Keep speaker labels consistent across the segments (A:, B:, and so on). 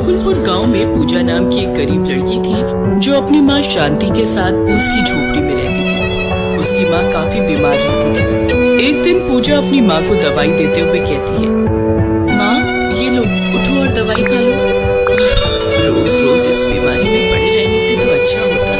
A: बकुलपुर गांव में पूजा नाम की एक गरीब लड़की थी जो अपनी माँ शांति के साथ उसकी झोपड़ी में रहती थी। उसकी माँ काफी बीमार रहती थी। एक दिन पूजा अपनी माँ को दवाई देते हुए कहती है, माँ ये लो, उठो और दवाई खा लो। रोज रोज इस बीमारी में पड़े रहने से तो अच्छा होता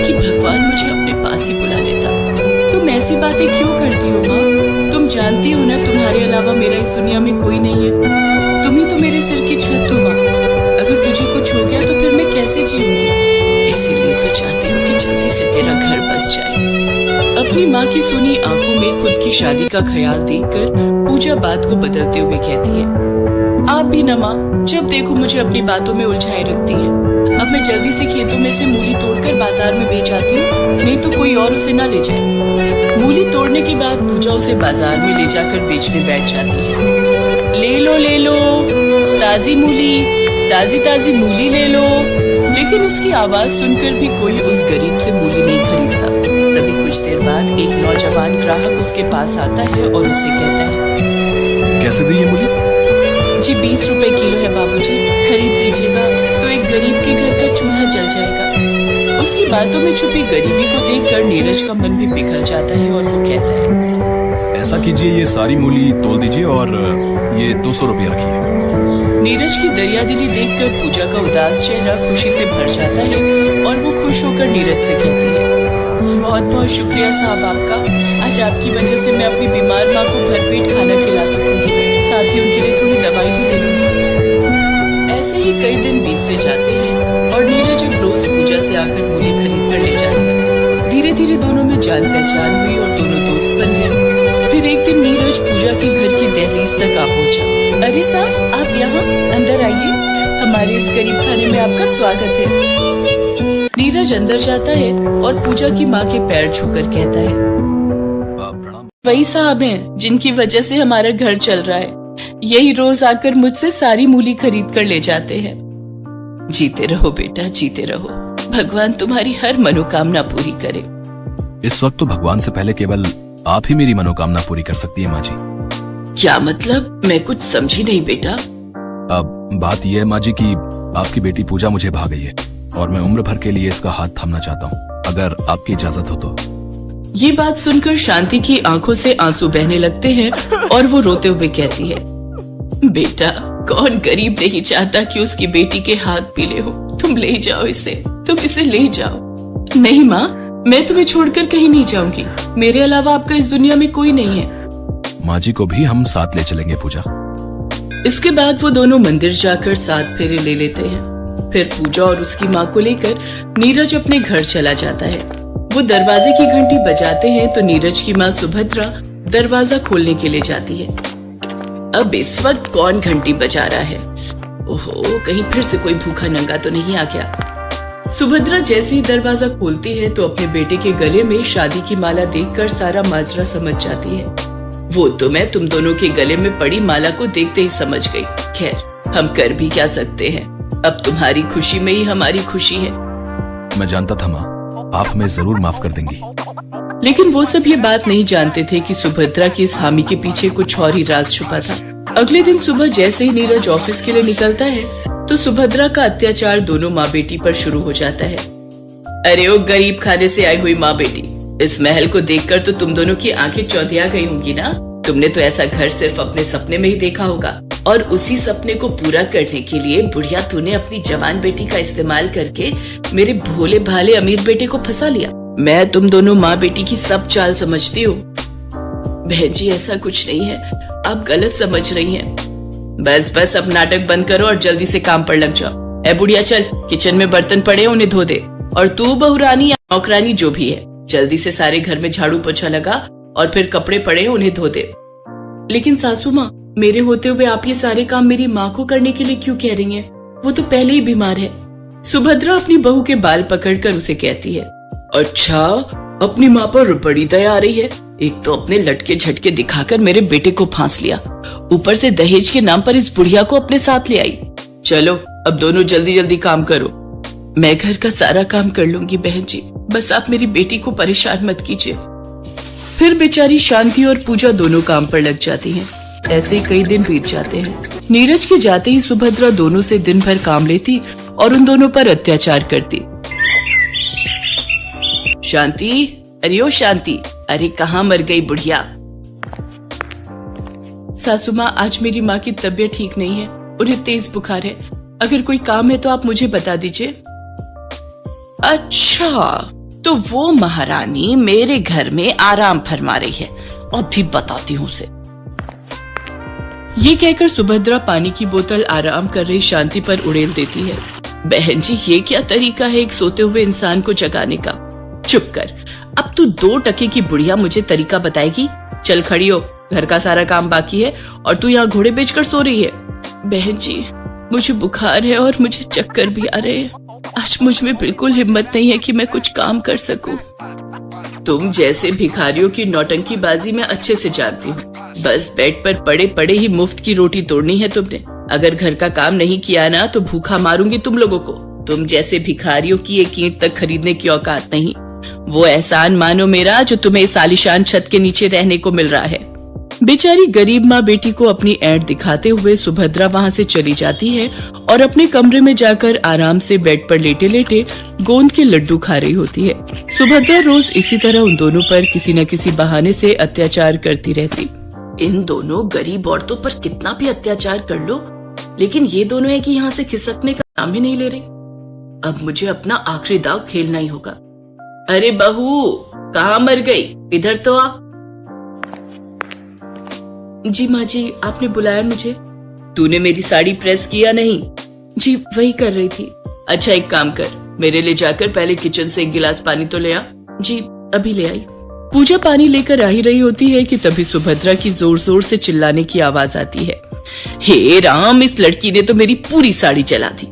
A: कि भगवान मुझे अपने पास ही बुला लेता। तुम ऐसी बातें क्यों करती हो माँ? तुम जानती हो ना तुम्हारे अलावा मेरा इस दुनिया में कोई नहीं है। तुम ही तो मेरे सिर की छत हो माँ। अगर तुझे कुछ हो गया तो फिर मैं कैसे जीऊंगी? इसीलिए तो चाहती हूँ कि जल्दी से तेरा घर बस जाए। अपनी माँ की सुनी आंखों में खुद की शादी का ख्याल देखकर पूजा बात को बदलते हुए कहती है, आप भी न माँ, जब देखो मुझे अपनी बातों में उलझाए रखती है। अब मैं जल्दी से खेतों में से मूली तोड़कर बाजार में बेच आती हूँ, नहीं तो कोई और उसे न ले जाए। मूली तोड़ने के बाद पूजा उसे बाजार में ले जाकर बेचने बैठ जाती है। ले लो ताजी ताजी मूली ले लो। लेकिन उसकी आवाज सुनकर भी कोई उस गरीब से मूली नहीं खरीदता। तभी कुछ देर बाद एक नौजवान ग्राहक उसके पास आता है और उससे कहता है,
B: कैसे दी ये मूली?
A: जी 20 रुपए किलो है बाबूजी, खरीद लीजिएगा तो एक गरीब के घर का चूल्हा जल जाएगा। उसकी बातों में छुपी गरीबी को देखकर नीरज का मन भी पिघल जाता है और वो कहता है,
B: ऐसा कीजिए, ये सारी मूली तोल दीजिए और ये 200 रुपये रखिए।
A: नीरज की दरियादिली देखकर पूजा का उदास चेहरा खुशी से भर जाता है और वो खुश होकर नीरज से कहती है, बहुत बहुत शुक्रिया साहब आपका। आज आपकी वजह से मैं अपनी बीमार माँ को भरपेट खाना खिला सकूंगी, साथ ही उनके लिए थोड़ी दवाई भी ले लूंगी। ऐसे ही कई दिन बीतते जाते हैं और नीरज अब रोज पूजा से आकर मूली खरीद कर ले जाता है। धीरे धीरे दोनों में जान पहचान हुई और दोनों दोस्त बन गए। फिर एक दिन नीरज पूजा के घर की दहलीज तक आ पहुंचा। अरे साहब, आप यहाँ अंदर आइए, हमारे इस गरीब खाने में आपका स्वागत है। नीरज अंदर जाता है और पूजा की माँ के पैर छूकर कहता है, वही साहब हैं जिनकी वजह से हमारा घर चल रहा है। यही रोज आकर मुझसे सारी मूली खरीद कर ले जाते हैं। जीते रहो बेटा, जीते रहो। भगवान तुम्हारी हर मनोकामना पूरी करे।
B: इस वक्त तो भगवान से पहले केवल आप ही मेरी मनोकामना पूरी कर सकती है माँ जी।
A: क्या मतलब? मैं कुछ समझी नहीं बेटा।
B: अब बात यह है माँ जी कि आपकी बेटी पूजा मुझे भा गई है और मैं उम्र भर के लिए इसका हाथ थामना चाहता हूँ, अगर आपकी इजाजत हो तो।
A: ये बात सुनकर शांति की आंखों से आंसू बहने लगते हैं और वो रोते हुए कहती है, बेटा कौन गरीब नहीं चाहता कि उसकी बेटी के हाथ पीले हो। तुम ले जाओ इसे, तुम इसे ले जाओ। नहीं माँ, मैं तुम्हें छोड़कर कहीं नहीं जाऊंगी। मेरे अलावा आपका इस दुनिया में कोई नहीं है।
B: माँ जी को भी हम साथ ले चलेंगे पूजा।
A: इसके बाद वो दोनों मंदिर जाकर 7 फेरे ले लेते हैं। फिर पूजा और उसकी माँ को लेकर नीरज अपने घर चला जाता है। वो दरवाजे की घंटी बजाते हैं तो नीरज की माँ सुभद्रा दरवाजा खोलने के लिए जाती है। अब इस वक्त कौन घंटी बजा रहा है? ओहो, कहीं फिर से कोई भूखा नंगा तो नहीं आ गया। सुभद्रा जैसे ही दरवाजा खोलती है तो अपने बेटे के गले में शादी की माला देखकर सारा माजरा समझ जाती है। वो तो मैं तुम दोनों के गले में पड़ी माला को देखते ही समझ गई। खैर, हम कर भी क्या सकते हैं, अब तुम्हारी खुशी में ही हमारी खुशी है।
B: मैं जानता था माँ, आप हमें जरूर माफ कर देंगी।
A: लेकिन वो सब ये बात नहीं जानते थे कि सुभद्रा की इस हामी के पीछे कुछ और ही राज छुपा था। अगले दिन सुबह जैसे ही नीरज ऑफिस के लिए निकलता है तो सुभद्रा का अत्याचार दोनों माँ बेटी पर शुरू हो जाता है। अरे ओ गरीब खाने से आई हुई माँ बेटी, इस महल को देखकर तो तुम दोनों की आंखें चौंधिया गई होंगी ना। तुमने तो ऐसा घर सिर्फ अपने सपने में ही देखा होगा और उसी सपने को पूरा करने के लिए बुढ़िया तूने अपनी जवान बेटी का इस्तेमाल करके मेरे भोले भाले अमीर बेटे को फंसा लिया। मैं तुम दोनों माँ बेटी की सब चाल समझती हूँ। बहन जी, ऐसा कुछ नहीं है, आप गलत समझ रही हैं। बस अब नाटक बंद करो और जल्दी से काम पर लग जाओ। ए बुढ़िया, चल किचन में बर्तन पड़े उन्हें धो दे, और तू बहुरानी या नौकरानी जो भी है, जल्दी से सारे घर में झाड़ू पोछा लगा और फिर कपड़े पड़े उन्हें धो दे। लेकिन सासू माँ, मेरे होते हुए आप ये सारे काम मेरी माँ को करने के लिए क्यों कह रही हैं? वो तो पहले ही बीमार है। सुभद्रा अपनी बहू के बाल पकड़कर उसे कहती है, अच्छा, अपनी माँ पर बड़ी दया आ रही है। एक तो अपने लटके झटके दिखाकर मेरे बेटे को फांस लिया, ऊपर से दहेज के नाम पर इस बुढ़िया को अपने साथ ले आई। चलो अब दोनों जल्दी जल्दी काम करो। मैं घर का सारा काम कर लूंगी बहन जी, बस आप मेरी बेटी को परेशान मत कीजिए। फिर बेचारी शांति और पूजा दोनों काम पर लग जाती हैं। ऐसे ही कई दिन बीत जाते हैं। नीरज के जाते ही सुभद्रा दोनों से दिन भर काम लेती और उन दोनों पर अत्याचार करती। शांति, अरे ओ शांति, अरे कहाँ मर गई बुढ़िया? सासू माँ, आज मेरी माँ की तबीयत ठीक नहीं है, उन्हें तेज बुखार है। अगर कोई काम है तो आप मुझे बता दीजिए। अच्छा, तो वो महारानी मेरे घर में आराम फरमा रही है, अभी बताती हूँ उसे। ये कहकर सुभद्रा पानी की बोतल आराम कर रही शांति पर उड़ेल देती है। बहन जी, ये क्या तरीका है एक सोते हुए इंसान को जगाने का? चुप कर, अब तू 2 टके की बुढ़िया मुझे तरीका बताएगी? चल खड़ी हो, घर का सारा काम बाकी है और तू यहाँ घोड़े बेचकर सो रही है। बहन जी, मुझे बुखार है और मुझे चक्कर भी आ रहे हैं। आज मुझ में बिल्कुल हिम्मत नहीं है कि मैं कुछ काम कर सकूं। तुम जैसे भिखारियों की नौटंकी बाजी में अच्छे से जानती हूँ। बस बेड पर पड़े पड़े ही मुफ्त की रोटी तोड़नी है तुमने। अगर घर का काम नहीं किया ना तो भूखा मारूंगी तुम लोगों को। तुम जैसे भिखारियों की एक ईंट तक खरीदने की औकात नहीं। वो एहसान मानो मेरा जो तुम्हें इस आलीशान छत के नीचे रहने को मिल रहा है। बेचारी गरीब माँ बेटी को अपनी ऐंठ दिखाते हुए सुभद्रा वहाँ से चली जाती है और अपने कमरे में जाकर आराम से बेड पर लेटे लेटे गोंद के लड्डू खा रही होती है। सुभद्रा रोज इसी तरह उन दोनों पर किसी न किसी बहाने से अत्याचार करती रहती। इन दोनों गरीब औरतों पर कितना भी अत्याचार कर लो, लेकिन ये दोनों है कि यहाँ से खिसकने का नाम ही नहीं ले रही। अब मुझे अपना आखिरी दाव खेलना ही होगा। अरे बहू, कहाँ मर गई? इधर तो आ। जी माँ जी, आपने बुलाया मुझे? तूने मेरी साड़ी प्रेस किया नहीं? जी वही कर रही थी। अच्छा एक काम कर, मेरे लिए जाकर पहले किचन से 1 गिलास पानी तो ले आ। जी अभी ले आई। पूजा पानी लेकर आ ही रही होती है कि तभी सुभद्रा की जोर जोर से चिल्लाने की आवाज आती है। हे राम, इस लड़की ने तो मेरी पूरी साड़ी जला दी।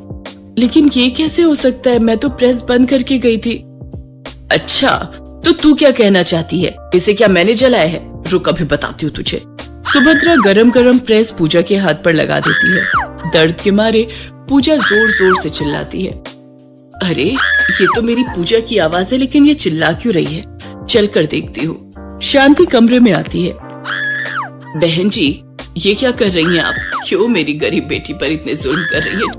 A: लेकिन ये कैसे हो सकता है? मैं तो प्रेस बंद करके गई थी। अच्छा, तो तू क्या कहना चाहती है? इसे क्या मैंने जलाया है? रुक अभी बताती हूँ तुझे। सुभद्रा गरम गरम प्रेस पूजा के हाथ पर लगा देती है। दर्द के मारे पूजा जोर जोर से चिल्लाती है। अरे ये तो मेरी पूजा की आवाज है, लेकिन ये चिल्ला क्यों रही है? चल कर देखती हूँ। शांति कमरे में आती है। बहन जी, ये क्या कर रही हैं आप? क्यों मेरी गरीब बेटी पर इतने जुल्म कर रही है?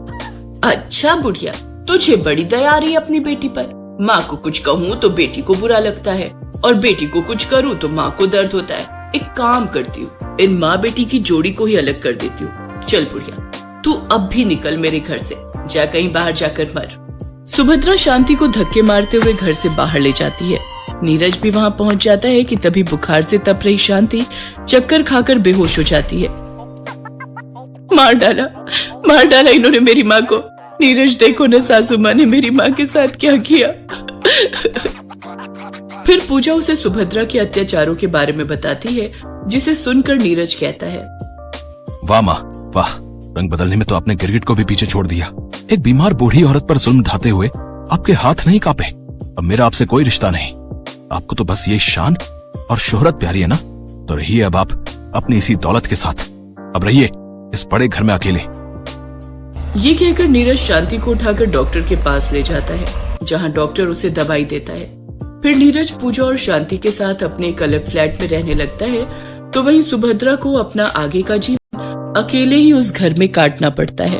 A: अच्छा बुढ़िया, तुझे बड़ी दया आ रही है अपनी बेटी पर। माँ को कुछ कहूँ तो बेटी को बुरा लगता है, और बेटी को कुछ करूँ तो माँ को दर्द होता है। एक काम करती हूँ, इन माँ बेटी की जोड़ी को ही अलग कर देती हूँ। चल बुढ़िया, तू अब भी निकल मेरे घर से, जा कहीं बाहर जाकर मर। सुभद्रा शांति को धक्के मारते हुए घर से बाहर ले जाती है। नीरज भी वहाँ पहुँच जाता है कि तभी बुखार से तप रही शांति चक्कर खाकर बेहोश हो जाती है। मार डाला इन्होंने मेरी माँ को। नीरज देखो न सासू माँ ने मेरी माँ के साथ क्या किया। फिर पूजा उसे सुभद्रा के अत्याचारों के बारे में बताती है, जिसे सुनकर नीरज कहता है,
B: वाह माँ वाह, रंग बदलने में तो आपने गिरगिट को भी पीछे छोड़ दिया। एक बीमार बूढ़ी औरत पर जुल्म ढाते हुए आपके हाथ नहीं कांपे। अब मेरा आपसे कोई रिश्ता नहीं। आपको तो बस ये शान और शोहरत प्यारी है ना, तो रहिए अब आप अपनी इसी दौलत के साथ। अब रहिए इस बड़े घर में अकेले।
A: ये कहकर नीरज शांति को उठाकर डॉक्टर के पास ले जाता है, जहाँ डॉक्टर उसे दवाई देता है। फिर नीरज पूजा और शांति के साथ अपने एक अलग फ्लैट में रहने लगता है, तो वहीं सुभद्रा को अपना आगे का जीवन अकेले ही उस घर में काटना पड़ता है।